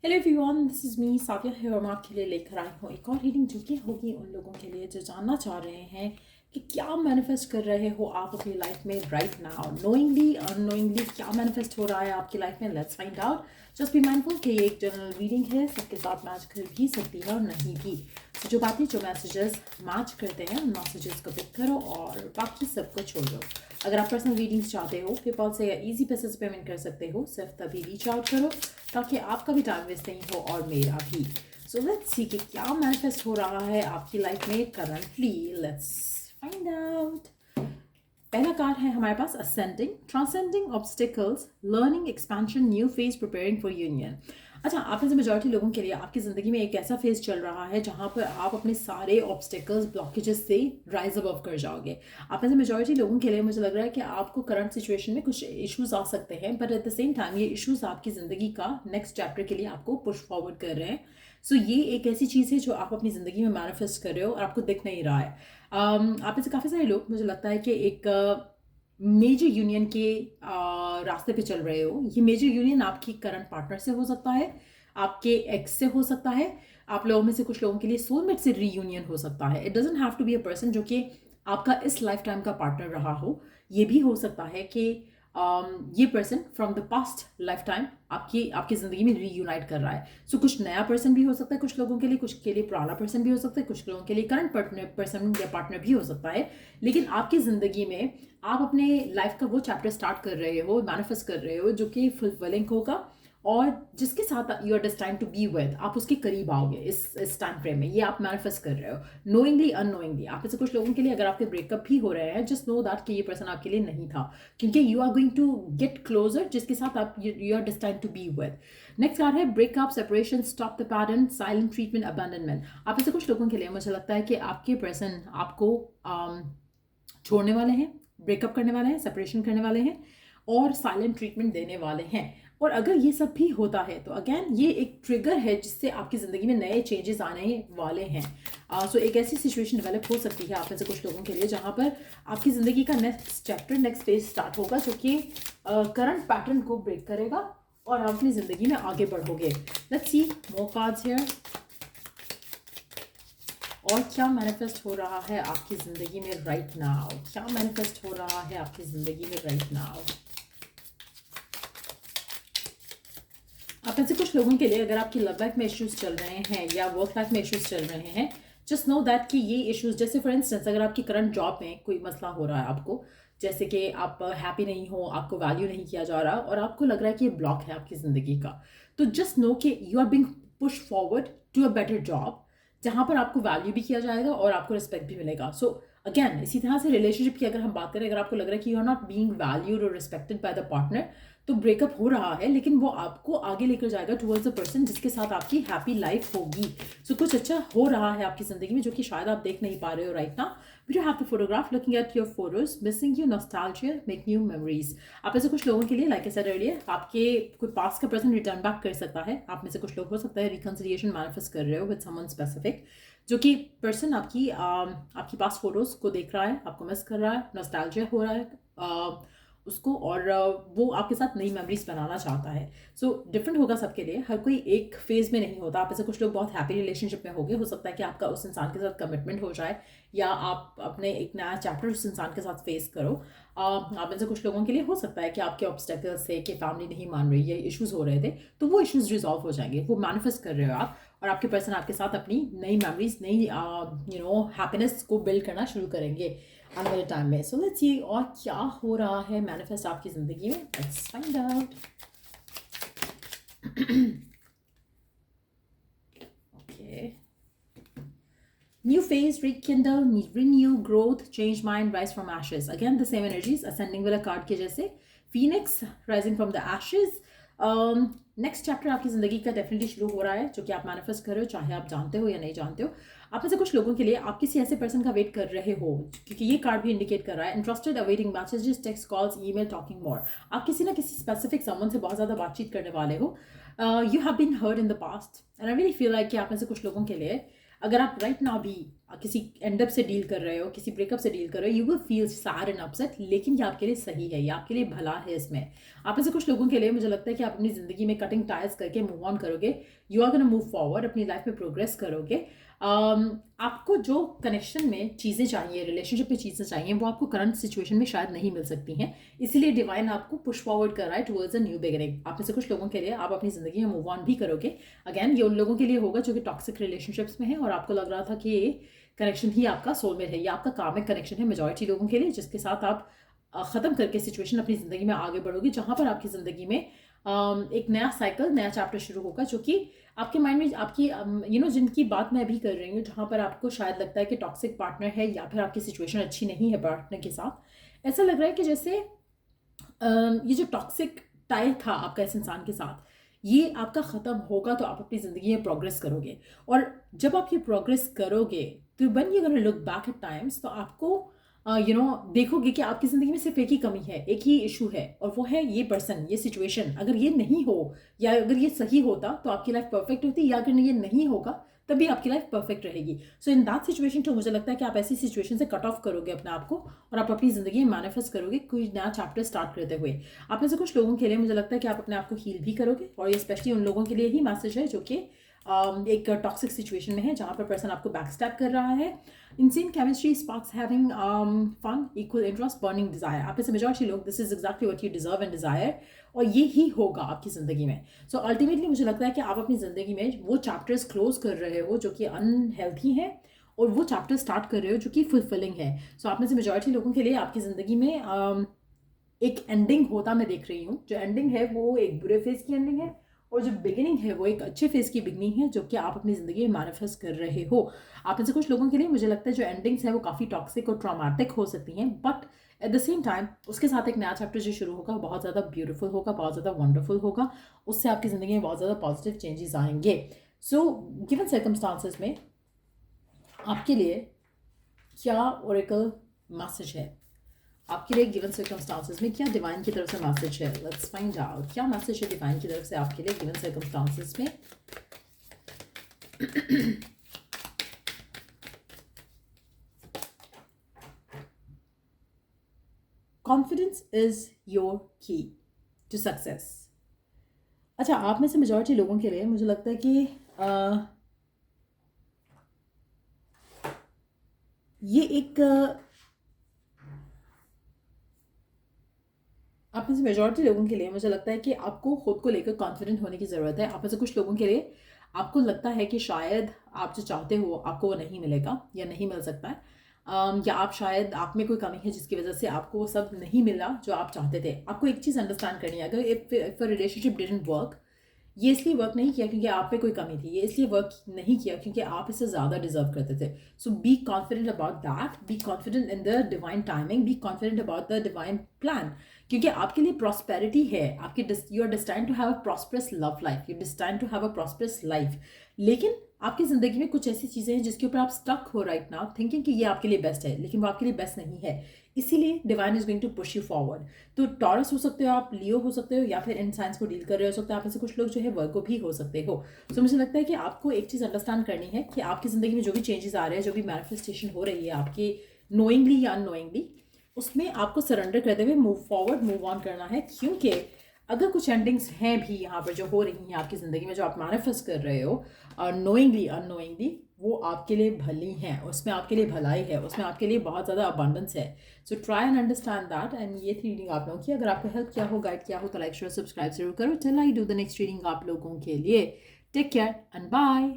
Hello everyone, this is me Savia है और मैं आपके लिए लेकर आई हूँ एक और रीडिंग जो कि होगी उन लोगों के लिए जो जानना चाह रहे हैं कि क्या मैनिफेस्ट कर रहे हो आप अपनी लाइफ में राइट नाउ। नोइंगली अननोइंगली क्या मैनिफेस्ट हो रहा है आपकी लाइफ में, let's find out. Just be mindful कि ये एक जनरल रीडिंग है, सबके साथ मैच कर भी सकती है और नहीं भी। तो जो बातें जो मैसेजेस मैच करते हैं उन मैसेजेस को पिक करो और बाकी सबको छोड़ दो। अगर आप पर्सनल रीडिंग्स चाहते हो पेपॉल से या इजी पैसे से पेमेंट कर सकते हो, सिर्फ तभी रीच आउट करो ताकि आपका भी टाइम वेस्ट नहीं हो और मेरा भी। सो लेट्स सी कि क्या मैनिफेस्ट हो रहा है आपकी लाइफ में करंटली। Let's find out. पहला कार्ड है हमारे पास ascending, transcending obstacles, learning expansion, new phase, preparing for union. अच्छा, आप में से मेजॉरिटी लोगों के लिए आपकी ज़िंदगी में एक ऐसा फेज चल रहा है जहां पर आप अपने सारे ऑब्स्टिकल्स ब्लॉकेजेस से राइज अबव कर जाओगे। आप में से मेजॉरिटी लोगों के लिए मुझे लग रहा है कि आपको करंट सिचुएशन में कुछ इश्यूज आ सकते हैं, but at the same time ये इश्यूज आपकी ज़िंदगी का नेक्स्ट चैप्टर के लिए आपको पुश फॉरवर्ड कर रहे हैं। सो ये एक ऐसी चीज़ है जो आप अपनी ज़िंदगी में मैनिफेस्ट कर रहे हो और आपको दिख नहीं रहा है। आप में से काफ़ी सारे लोग मुझे लगता है कि एक मेजर यूनियन के रास्ते पे चल रहे हो। ये मेजर यूनियन आपकी करंट पार्टनर से हो सकता है, आपके एक्स से हो सकता है, आप लोगों में से कुछ लोगों के लिए सोलमेट से रीयूनियन हो सकता है। It doesn't have to be a person जो कि आपका इस लाइफ टाइम का पार्टनर रहा हो। ये भी हो सकता है कि ये person from the past life time आपकी आपकी ज़िंदगी में रीयूनाइट कर रहा है। सो कुछ नया पर्सन भी हो सकता है कुछ लोगों के लिए, कुछ के लिए पुराना पर्सन भी हो सकता है, कुछ लोगों के लिए करंट पर्सन या पार्टनर भी हो सकता है। लेकिन आपकी ज़िंदगी में आप अपने लाइफ का वो चैप्टर स्टार्ट कर रहे हो, मैनिफेस्ट कर रहे हो जो कि फुलफिलिंग होगा और जिसके साथ you are destined to be with, आप उसके करीब आओगे इस टाइम फ्रेम में। ये आप मैनिफेस्ट कर रहे हो नोइंगली अननोइंगली। आप में से कुछ लोगों के लिए अगर आपके ब्रेकअप भी हो रहे हैं, जस्ट नो दैट कि ये पर्सन आपके लिए नहीं था, क्योंकि you are going to get closer जिसके साथ आप you are destined to be with. Next card है breakup, separation, stop the pattern, silent treatment, abandonment. आप में से कुछ लोगों के लिए मुझे लगता है कि आपके पर्सन आपको छोड़ने वाले हैं, ब्रेकअप करने वाले हैं, सेपरेशन करने वाले हैं और साइलेंट ट्रीटमेंट देने वाले हैं। और अगर ये सब भी होता है तो अगेन ये एक ट्रिगर है जिससे आपकी ज़िंदगी में नए चेंजेस आने वाले हैं। सो एक ऐसी सिचुएशन डेवलप हो सकती है आप में से कुछ लोगों के लिए जहाँ पर आपकी ज़िंदगी का next chapter, next phase start होगा जो कि करंट पैटर्न को ब्रेक करेगा और आप अपनी ज़िंदगी में आगे बढ़ोगे। Let's see more cards here. और क्या मैनिफेस्ट हो रहा है आपकी ज़िंदगी में राइट नाउ, क्या मैनिफेस्ट हो रहा है आपकी ज़िंदगी में राइट नाउ। आप में से कुछ लोगों के लिए अगर आपकी लव लाइफ में इश्यूज चल रहे हैं या वर्क लाइफ में इश्यूज चल रहे हैं, जस्ट नो दैट कि ये इश्यूज, जैसे फॉर इंस्टेंस अगर आपकी करंट जॉब में कोई मसला हो रहा है आपको, जैसे कि आप हैप्पी नहीं हो, आपको वैल्यू नहीं किया जा रहा और आपको लग रहा है कि ये ब्लॉक है आपकी ज़िंदगी का, तो जस्ट नो कि you are being push forward to a better job जहाँ पर आपको वैल्यू भी किया जाएगा और आपको रिस्पेक्ट भी मिलेगा। सो अगेन इसी तरह से रिलेशनशिप की अगर हम बात करें, अगर आपको लग रहा है कि you are not being valued और रिस्पेक्टेड बाय द पार्टनर, तो ब्रेकअप हो रहा है लेकिन वो आपको आगे लेकर जाएगा टुवर्ड्स अ पर्सन जिसके साथ आपकी हैप्पी लाइफ होगी। सो कुछ अच्छा हो रहा है आपकी ज़िंदगी में जो कि शायद आप देख नहीं पा रहे हो right now. But you have the photograph, looking at your photos, missing you, nostalgia, make new memories. आप ऐसे कुछ लोगों के लिए, लाइक आई सेड अर्लियर, आपके कोई पास्ट का पर्सन रिटर्न बैक कर सकता है। आप में से कुछ लोग हो सकता है रिकंसिलिएशन मैनिफेस्ट कर रहे हो विद समवन स्पेसिफिक, जो कि पर्सन आपकी पास्ट फोटोज को देख रहा है, आपको मिस कर रहा है, नॉस्टैल्जिया हो रहा है उसको, और वो आपके साथ नई मेमोरीज बनाना चाहता है। सो डिफरेंट होगा सबके लिए, हर कोई एक फेज में नहीं होता। आप ऐसे कुछ लोग बहुत हैप्पी रिलेशनशिप में होंगे, हो सकता है कि आपका उस इंसान के साथ कमिटमेंट हो जाए या आप अपने एक नया चैप्टर उस इंसान के साथ फेस करो। आप में से कुछ लोगों के लिए हो सकता है कि आपके ऑब्स्टेकल्स से कि फैमिली नहीं मान रही है, इश्यूज हो रहे थे, तो वो इश्यूज रिजॉल्व हो जाएंगे, वो मैनिफेस्ट कर रहे हो आप, और आपके पर्सन आपके साथ अपनी नई मेमोरीज, नई हैप्पीनेस को बिल्ड करना शुरू करेंगे आने वाले टाइम में। सो लेट्स सी और क्या हो रहा है मैनिफेस्ट आपकी ज़िंदगी में, let's find out. Okay, new phase, rekindle, renew, growth, change mind, rise from ashes. Again the same energies, ascending वाला कार्ड के जैसे, phoenix rising from the ashes। Next chapter आपकी ज़िंदगी का डेफिनेटली शुरू हो रहा है जो कि आप मैनिफेस्ट कर रहे हो, चाहे आप जानते हो या नहीं जानते हो। आप में से कुछ लोगों के लिए आप किसी ऐसे पर्सन का वेट कर रहे हो, क्योंकि ये कार्ड भी इंडिकेट कर रहा है interested, awaiting messages, text calls, email, talking मोर। आप किसी ना किसी स्पेसिफिक समवन से बहुत ज़्यादा बातचीत करने वाले हो। You have been hurt in the past and I really feel like कि आप में से कुछ लोगों के लिए अगर आप राइट नाउ भी किसी एंडअप से डील कर रहे हो, किसी ब्रेकअप से डील कर रहे हो, you will feel sad and upset, लेकिन ये आपके लिए सही है, ये आपके लिए भला है। इसमें आप में से कुछ लोगों के लिए मुझे लगता है कि आप अपनी ज़िंदगी में कटिंग टायर्स करके मूव ऑन करोगे, you are gonna move forward, अपनी लाइफ में प्रोग्रेस करोगे। आपको जो कनेक्शन में चीज़ें चाहिए, रिलेशनशिप में चीज़ें चाहिए, वो आपको करंट सिचुएशन में शायद नहीं मिल सकती हैं, इसीलिए डिवाइन आपको पुश फॉरवर्ड कर रहा है टुवर्ड्स अ न्यू बिगिनिंग। आप में से कुछ लोगों के लिए आप अपनी ज़िंदगी में मूव ऑन भी करोगे। अगेन ये उन लोगों के लिए होगा जो कि टॉक्सिक रिलेशनशिप्स में है और आपको लग रहा था कि ये कनेक्शन ही आपका सोलमेट है, या आपका कार्मिक कनेक्शन है मेजॉरिटी लोगों के लिए, जिसके साथ आप ख़त्म करके सिचुएशन अपनी ज़िंदगी में आगे बढ़ोगे, जहाँ पर आपकी ज़िंदगी में एक नया साइकिल, नया चैप्टर शुरू होगा, जो कि आपके माइंड में आपकी जिनकी बात मैं अभी कर रही हूँ, जहाँ पर आपको शायद लगता है कि टॉक्सिक पार्टनर है या फिर आपकी सिचुएशन अच्छी नहीं है पार्टनर के साथ, ऐसा लग रहा है कि जैसे ये जो टॉक्सिक टाई था आपका इस इंसान के साथ, ये आपका ख़त्म होगा तो आप अपनी ज़िंदगी में प्रोग्रेस करोगे। और जब आप ये प्रोग्रेस करोगे तो when you gonna look back at times, तो आपको देखोगे कि आपकी ज़िंदगी में सिर्फ एक ही कमी है, एक ही इशू है, और वो है ये पर्सन, ये सिचुएशन। अगर ये नहीं हो, या अगर ये सही होता तो आपकी लाइफ परफेक्ट होती, या अगर ये नहीं होगा तभी आपकी लाइफ परफेक्ट रहेगी। सो इन दैट सिचुएशन तो मुझे लगता है कि आप ऐसी सिचुएशन से कट ऑफ करोगे अपने आप को, और आप अपनी ज़िंदगी में मैनिफेस्ट करोगे कोई नया चैप्टर स्टार्ट करते हुए। आप में से कुछ लोगों के लिए मुझे लगता है कि आप अपने आप को हील भी करोगे, और ये स्पेशली उन लोगों के लिए ही मैसेज है जो कि एक टॉक्सिक सिचुएशन में है, जहाँ पर पर्सन आपको बैकस्टैब कर रहा है। Insane chemistry, sparks having fun, equal interest, burning desire. आप में से मेजॉरिटी लोग this is exactly what you deserve and desire, और ये ही होगा आपकी ज़िंदगी में। सो अल्टीमेटली मुझे लगता है कि आप अपनी ज़िंदगी में वो चैप्टर्स क्लोज कर रहे हो जो कि अनहेल्थी हैं, और वो चैप्टर स्टार्ट कर रहे हो जो कि फुलफिलिंग है। सो आप में से मेजॉरिटी लोगों के लिए आपकी ज़िंदगी में एक एंडिंग होता मैं देख रही हूँ। जो एंडिंग है वो एक बुरे फेज की एंडिंग है, और जो बिगिनिंग है वो एक अच्छे फेज की बिगिनिंग है, जो कि आप अपनी ज़िंदगी में मैनिफेस्ट कर रहे हो। आप में से कुछ लोगों के लिए मुझे लगता है जो एंडिंग्स है वो काफ़ी टॉक्सिक और ट्रॉमेटिक हो सकती हैं, but at the same time उसके साथ एक नया चैप्टर जो शुरू होगा बहुत ज़्यादा ब्यूटीफुल होगा, बहुत ज़्यादा वंडरफुल होगा। उससे आपकी ज़िंदगी में बहुत ज़्यादा पॉजिटिव चेंजेस आएंगे। सो गिवन सर्कमस्टांसेस में आपके लिए क्या ओरेकल मैसेज है, आपके लिए गिवन सर्कमस्टांसेस में क्या डिवाइन की तरफ से मैसेज है? लेट्स फाइंड आउट क्या मैसेज है डिवाइन की तरफ से आपके लिए गिवन सर्कमस्टांसेस में। कॉन्फिडेंस इज योर की टू सक्सेस। अच्छा, आप में से मेजॉरिटी लोगों के लिए मुझे लगता है कि ये एक आप में से मेजॉरिटी लोगों के लिए मुझे लगता है कि आपको खुद को लेकर कॉन्फिडेंट होने की ज़रूरत है। आप में से कुछ लोगों के लिए आपको लगता है कि शायद आप जो चाहते हो आपको वो नहीं मिलेगा या नहीं मिल सकता है, या आप शायद आप में कोई कमी है जिसकी वजह से आपको वो सब नहीं मिला जो आप चाहते थे। आपको एक चीज़ अंडरस्टैंड करनी है, अगर if a relationship didn't work, ये इसलिए वर्क नहीं किया क्योंकि आप में कोई कमी थी, ये इसलिए वर्क नहीं किया क्योंकि आप इससे ज़्यादा डिजर्व करते थे। So be confident about that, be confident in the divine timing, be confident about the divine plan, क्योंकि आपके लिए प्रॉस्पेरिटी है। आपकी you are destined to have a prosperous love life, you destined to have a prosperous life. लेकिन आपकी ज़िंदगी में कुछ ऐसी चीज़ें हैं जिसके ऊपर आप स्टक हो राइट नाउ, थिंकिंग कि ये आपके लिए बेस्ट है, लेकिन वो आपके लिए बेस्ट नहीं है। इसीलिए divine is going to push you forward. तो टॉरस हो सकते हो आप, लियो हो सकते हो, या फिर इन साइंस को डील कर रहे हो सकते हो, आप में से कुछ लोग जो है वर्गो भी हो सकते हो। सो मुझे लगता है कि आपको एक चीज़ अंडरस्टैंड करनी है कि आपकी ज़िंदगी में जो भी चेंजेस आ रहे हैं, जो भी मैनिफेस्टेशन हो रही है आपकी नोइंगली या अननोइंगली, उसमें आपको सरेंडर करते हुए मूव फॉरवर्ड, मूव ऑन करना है। क्योंकि अगर कुछ एंडिंग्स हैं भी यहाँ पर जो हो रही हैं आपकी ज़िंदगी में, जो आप मैनिफेस्ट कर रहे हो नोइंगली अननोइंगली, वो आपके लिए भली हैं, उसमें आपके लिए भलाई है, उसमें आपके लिए बहुत ज़्यादा अबंडेंस है। So try and understand that. And ये थी रीडिंग आप लोगों की। अगर आपको हेल्प किया हो, गाइड किया हो, तो लाइक शेयर सब्सक्राइब जरूर करो। Till I do the next reading आप लोगों के लिए। Take care and bye.